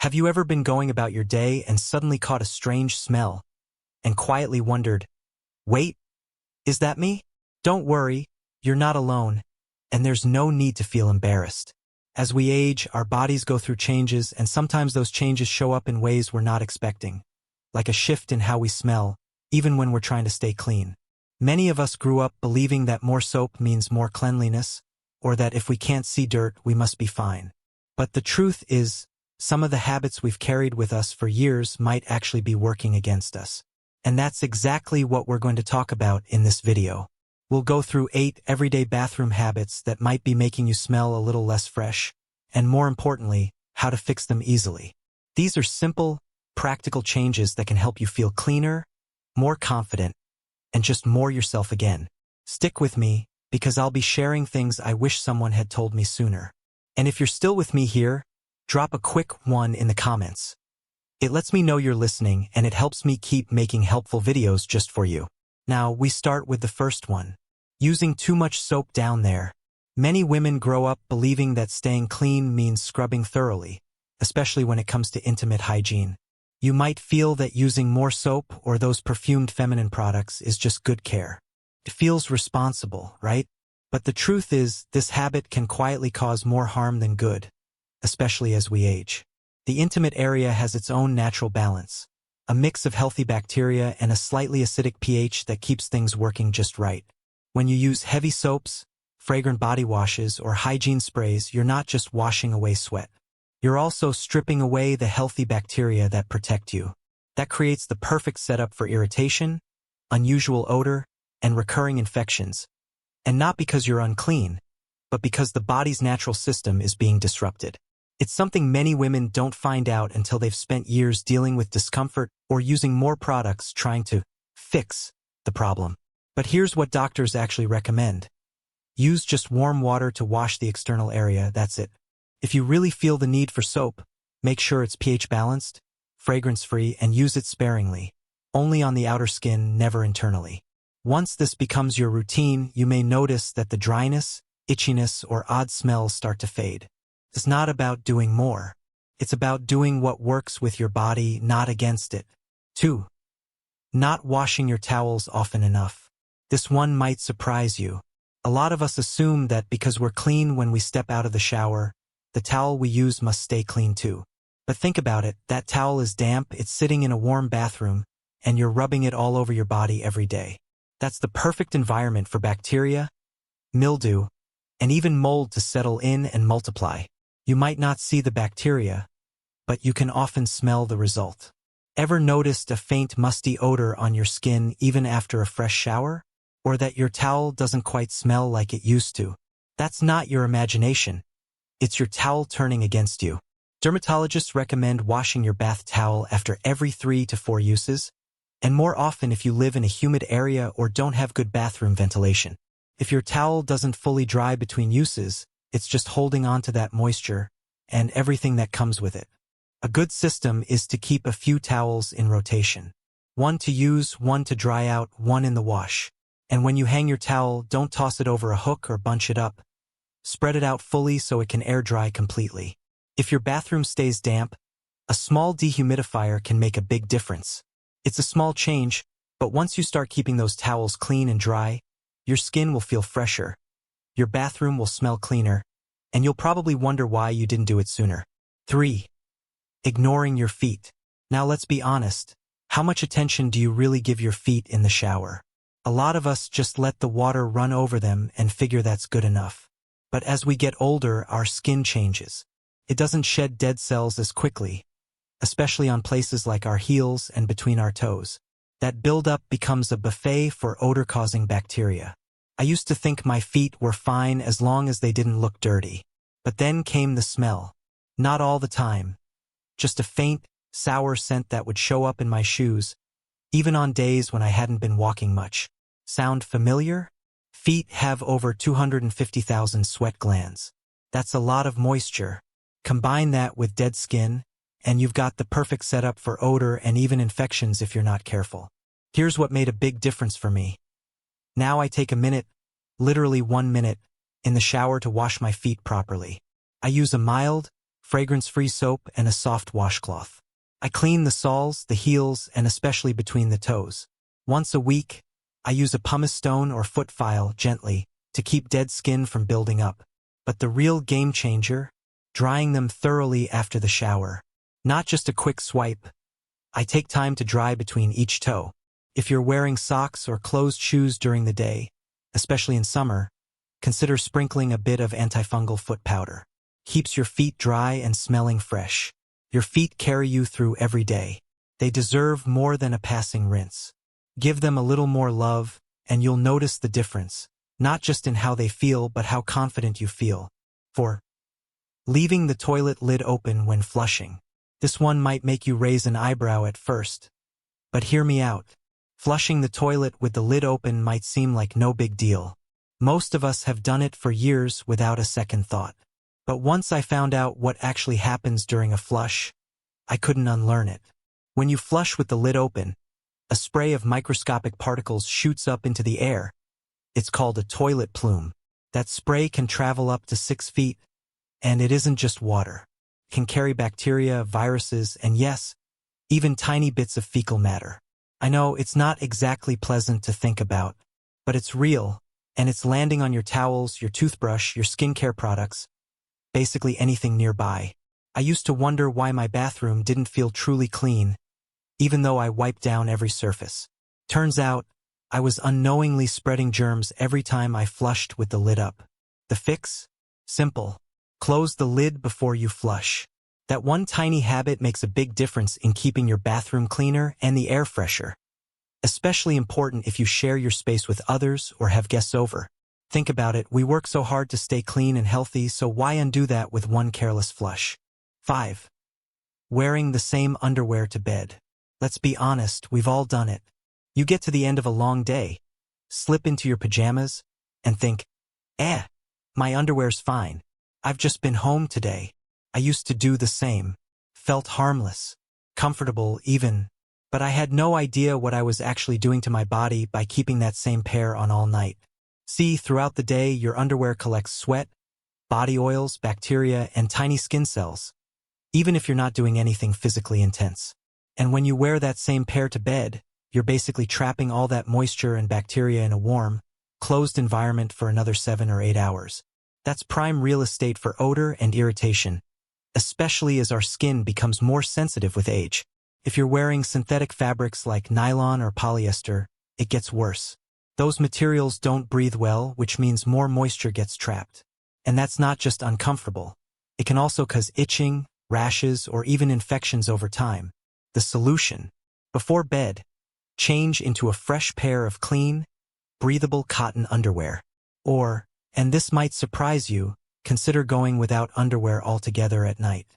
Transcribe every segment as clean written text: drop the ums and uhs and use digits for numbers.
Have you ever been going about your day and suddenly caught a strange smell and quietly wondered, wait, is that me? Don't worry, you're not alone, and there's no need to feel embarrassed. As we age, our bodies go through changes, and sometimes those changes show up in ways we're not expecting, like a shift in how we smell, even when we're trying to stay clean. Many of us grew up believing that more soap means more cleanliness, or that if we can't see dirt, we must be fine. But the truth is, some of the habits we've carried with us for years might actually be working against us. And that's exactly what we're going to talk about in this video. We'll go through 8 everyday bathroom habits that might be making you smell a little less fresh, and more importantly, how to fix them easily. These are simple, practical changes that can help you feel cleaner, more confident, and just more yourself again. Stick with me, because I'll be sharing things I wish someone had told me sooner. And if you're still with me here, drop a quick 1 in the comments. It lets me know you're listening, and it helps me keep making helpful videos just for you. Now, we start with the first one. Using too much soap down there. Many women grow up believing that staying clean means scrubbing thoroughly, especially when it comes to intimate hygiene. You might feel that using more soap or those perfumed feminine products is just good care. It feels responsible, right? But the truth is, this habit can quietly cause more harm than good, especially as we age. The intimate area has its own natural balance, a mix of healthy bacteria and a slightly acidic pH that keeps things working just right. When you use heavy soaps, fragrant body washes, or hygiene sprays, you're not just washing away sweat. You're also stripping away the healthy bacteria that protect you. That creates the perfect setup for irritation, unusual odor, and recurring infections. And not because you're unclean, but because the body's natural system is being disrupted. It's something many women don't find out until they've spent years dealing with discomfort or using more products trying to fix the problem. But here's what doctors actually recommend. Use just warm water to wash the external area, that's it. If you really feel the need for soap, make sure it's pH balanced, fragrance-free, and use it sparingly. Only on the outer skin, never internally. Once this becomes your routine, you may notice that the dryness, itchiness, or odd smells start to fade. It's not about doing more. It's about doing what works with your body, not against it. 2. Not washing your towels often enough. This one might surprise you. A lot of us assume that because we're clean when we step out of the shower, the towel we use must stay clean too. But think about it, that towel is damp, it's sitting in a warm bathroom, and you're rubbing it all over your body every day. That's the perfect environment for bacteria, mildew, and even mold to settle in and multiply. You might not see the bacteria, but you can often smell the result. Ever noticed a faint musty odor on your skin even after a fresh shower? Or that your towel doesn't quite smell like it used to? That's not your imagination. It's your towel turning against you. Dermatologists recommend washing your bath towel after every 3 to 4 uses, and more often if you live in a humid area or don't have good bathroom ventilation. If your towel doesn't fully dry between uses, it's just holding on to that moisture and everything that comes with it. A good system is to keep a few towels in rotation. 1 to use, 1 to dry out, 1 in the wash. And when you hang your towel, don't toss it over a hook or bunch it up. Spread it out fully so it can air dry completely. If your bathroom stays damp, a small dehumidifier can make a big difference. It's a small change, but once you start keeping those towels clean and dry, your skin will feel fresher. Your bathroom will smell cleaner, and you'll probably wonder why you didn't do it sooner. 3. Ignoring your feet. Now let's be honest. How much attention do you really give your feet in the shower? A lot of us just let the water run over them and figure that's good enough. But as we get older, our skin changes. It doesn't shed dead cells as quickly, especially on places like our heels and between our toes. That buildup becomes a buffet for odor-causing bacteria. I used to think my feet were fine as long as they didn't look dirty. But then came the smell. Not all the time. Just a faint, sour scent that would show up in my shoes, even on days when I hadn't been walking much. Sound familiar? Feet have over 250,000 sweat glands. That's a lot of moisture. Combine that with dead skin, and you've got the perfect setup for odor and even infections if you're not careful. Here's what made a big difference for me. Now I take a minute, literally 1 minute, in the shower to wash my feet properly. I use a mild, fragrance-free soap, and a soft washcloth. I clean the soles, the heels, and especially between the toes. Once a week, I use a pumice stone or foot file gently to keep dead skin from building up. But the real game changer, drying them thoroughly after the shower. Not just a quick swipe. I take time to dry between each toe. If you're wearing socks or closed shoes during the day, especially in summer, consider sprinkling a bit of antifungal foot powder. Keeps your feet dry and smelling fresh. Your feet carry you through every day. They deserve more than a passing rinse. Give them a little more love, and you'll notice the difference, not just in how they feel but how confident you feel. 4. Leaving the toilet lid open when flushing. This one might make you raise an eyebrow at first. But hear me out. Flushing the toilet with the lid open might seem like no big deal. Most of us have done it for years without a second thought. But once I found out what actually happens during a flush, I couldn't unlearn it. When you flush with the lid open, a spray of microscopic particles shoots up into the air. It's called a toilet plume. That spray can travel up to 6 feet, and it isn't just water. It can carry bacteria, viruses, and yes, even tiny bits of fecal matter. I know it's not exactly pleasant to think about, but it's real, and it's landing on your towels, your toothbrush, your skincare products, basically anything nearby. I used to wonder why my bathroom didn't feel truly clean, even though I wiped down every surface. Turns out, I was unknowingly spreading germs every time I flushed with the lid up. The fix? Simple. Close the lid before you flush. That one tiny habit makes a big difference in keeping your bathroom cleaner and the air fresher. Especially important if you share your space with others or have guests over. Think about it, we work so hard to stay clean and healthy, so why undo that with one careless flush? 5. Wearing the same underwear to bed. Let's be honest, we've all done it. You get to the end of a long day, slip into your pajamas, and think, my underwear's fine. I've just been home today. I used to do the same. Felt harmless, comfortable even, but I had no idea what I was actually doing to my body by keeping that same pair on all night. See, throughout the day, your underwear collects sweat, body oils, bacteria, and tiny skin cells, even if you're not doing anything physically intense. And when you wear that same pair to bed, you're basically trapping all that moisture and bacteria in a warm, closed environment for another 7 or 8 hours. That's prime real estate for odor and irritation, especially as our skin becomes more sensitive with age. If you're wearing synthetic fabrics like nylon or polyester, it gets worse. Those materials don't breathe well, which means more moisture gets trapped. And that's not just uncomfortable. It can also cause itching, rashes, or even infections over time. The solution: before bed, change into a fresh pair of clean, breathable cotton underwear. Or, and this might surprise you, consider going without underwear altogether at night.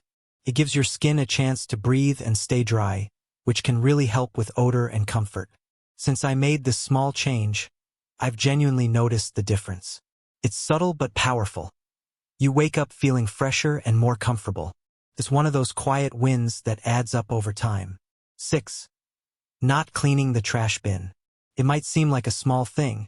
It gives your skin a chance to breathe and stay dry, which can really help with odor and comfort. Since I made this small change, I've genuinely noticed the difference. It's subtle but powerful. You wake up feeling fresher and more comfortable. It's one of those quiet wins that adds up over time. 6. Not cleaning the trash bin. It might seem like a small thing,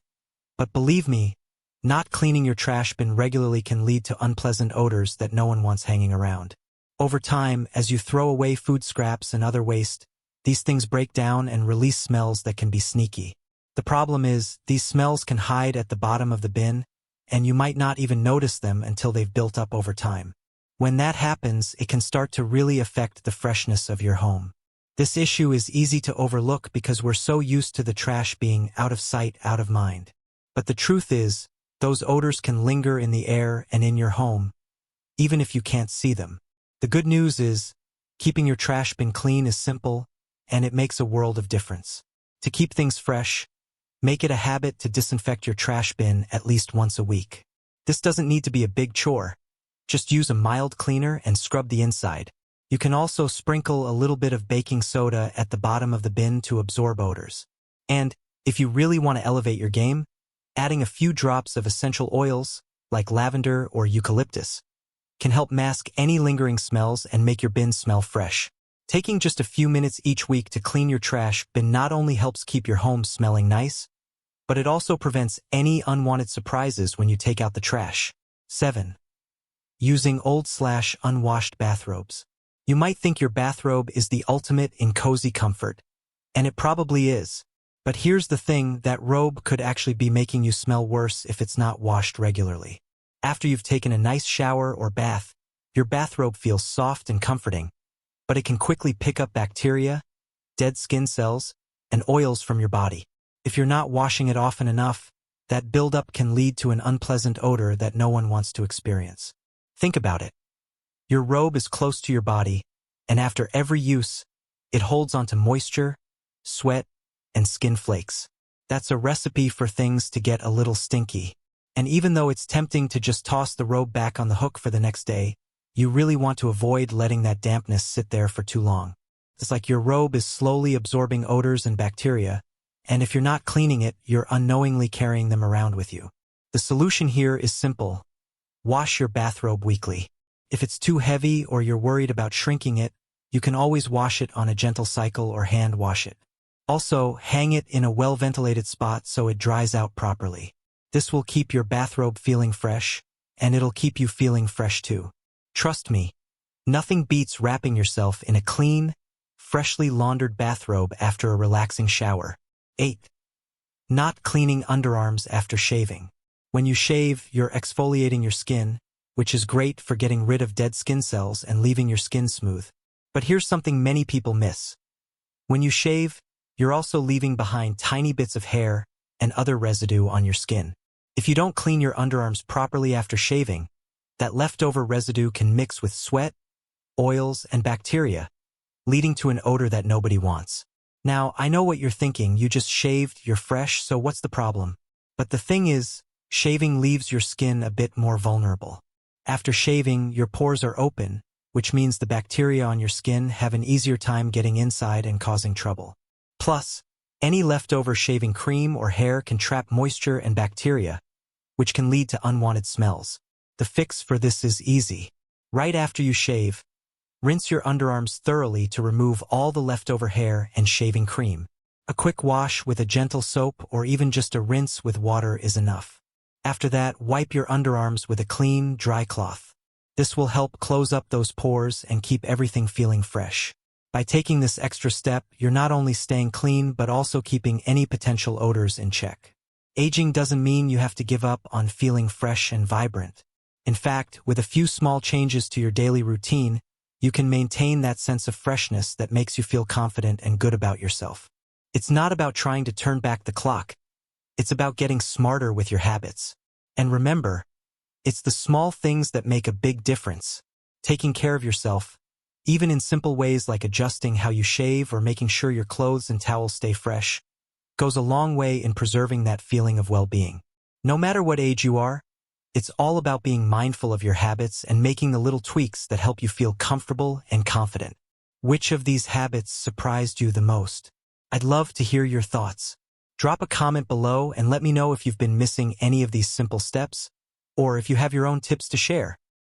but believe me, not cleaning your trash bin regularly can lead to unpleasant odors that no one wants hanging around. Over time, as you throw away food scraps and other waste, these things break down and release smells that can be sneaky. The problem is, these smells can hide at the bottom of the bin, and you might not even notice them until they've built up over time. When that happens, it can start to really affect the freshness of your home. This issue is easy to overlook because we're so used to the trash being out of sight, out of mind. But the truth is, those odors can linger in the air and in your home, even if you can't see them. The good news is, keeping your trash bin clean is simple, and it makes a world of difference. To keep things fresh, make it a habit to disinfect your trash bin at least once a week. This doesn't need to be a big chore. Just use a mild cleaner and scrub the inside. You can also sprinkle a little bit of baking soda at the bottom of the bin to absorb odors. And, if you really want to elevate your game, adding a few drops of essential oils, like lavender or eucalyptus, can help mask any lingering smells and make your bin smell fresh. Taking just a few minutes each week to clean your trash bin not only helps keep your home smelling nice, but it also prevents any unwanted surprises when you take out the trash. 7. Using old/unwashed bathrobes. You might think your bathrobe is the ultimate in cozy comfort, and it probably is. But here's the thing, that robe could actually be making you smell worse if it's not washed regularly. After you've taken a nice shower or bath, your bathrobe feels soft and comforting, but it can quickly pick up bacteria, dead skin cells, and oils from your body. If you're not washing it often enough, that buildup can lead to an unpleasant odor that no one wants to experience. Think about it. Your robe is close to your body, and after every use, it holds onto moisture, sweat, and skin flakes. That's a recipe for things to get a little stinky. And even though it's tempting to just toss the robe back on the hook for the next day, you really want to avoid letting that dampness sit there for too long. It's like your robe is slowly absorbing odors and bacteria, and if you're not cleaning it, you're unknowingly carrying them around with you. The solution here is simple. Wash your bathrobe weekly. If it's too heavy or you're worried about shrinking it, you can always wash it on a gentle cycle or hand wash it. Also, hang it in a well-ventilated spot so it dries out properly. This will keep your bathrobe feeling fresh, and it'll keep you feeling fresh too. Trust me, nothing beats wrapping yourself in a clean, freshly laundered bathrobe after a relaxing shower. 8. Not cleaning underarms after shaving. When you shave, you're exfoliating your skin, which is great for getting rid of dead skin cells and leaving your skin smooth. But here's something many people miss. When you shave, you're also leaving behind tiny bits of hair and other residue on your skin. If you don't clean your underarms properly after shaving, that leftover residue can mix with sweat, oils, and bacteria, leading to an odor that nobody wants. Now, I know what you're thinking, you just shaved, you're fresh, so what's the problem? But the thing is, shaving leaves your skin a bit more vulnerable. After shaving, your pores are open, which means the bacteria on your skin have an easier time getting inside and causing trouble. Plus, any leftover shaving cream or hair can trap moisture and bacteria, which can lead to unwanted smells. The fix for this is easy. Right after you shave, rinse your underarms thoroughly to remove all the leftover hair and shaving cream. A quick wash with a gentle soap or even just a rinse with water is enough. After that, wipe your underarms with a clean, dry cloth. This will help close up those pores and keep everything feeling fresh. By taking this extra step, you're not only staying clean but also keeping any potential odors in check. Aging doesn't mean you have to give up on feeling fresh and vibrant. In fact, with a few small changes to your daily routine, you can maintain that sense of freshness that makes you feel confident and good about yourself. It's not about trying to turn back the clock. It's about getting smarter with your habits. And remember, it's the small things that make a big difference. Taking care of yourself, even in simple ways like adjusting how you shave or making sure your clothes and towels stay fresh, goes a long way in preserving that feeling of well-being. No matter what age you are, it's all about being mindful of your habits and making the little tweaks that help you feel comfortable and confident. Which of these habits surprised you the most? I'd love to hear your thoughts. Drop a comment below and let me know if you've been missing any of these simple steps, or if you have your own tips to share.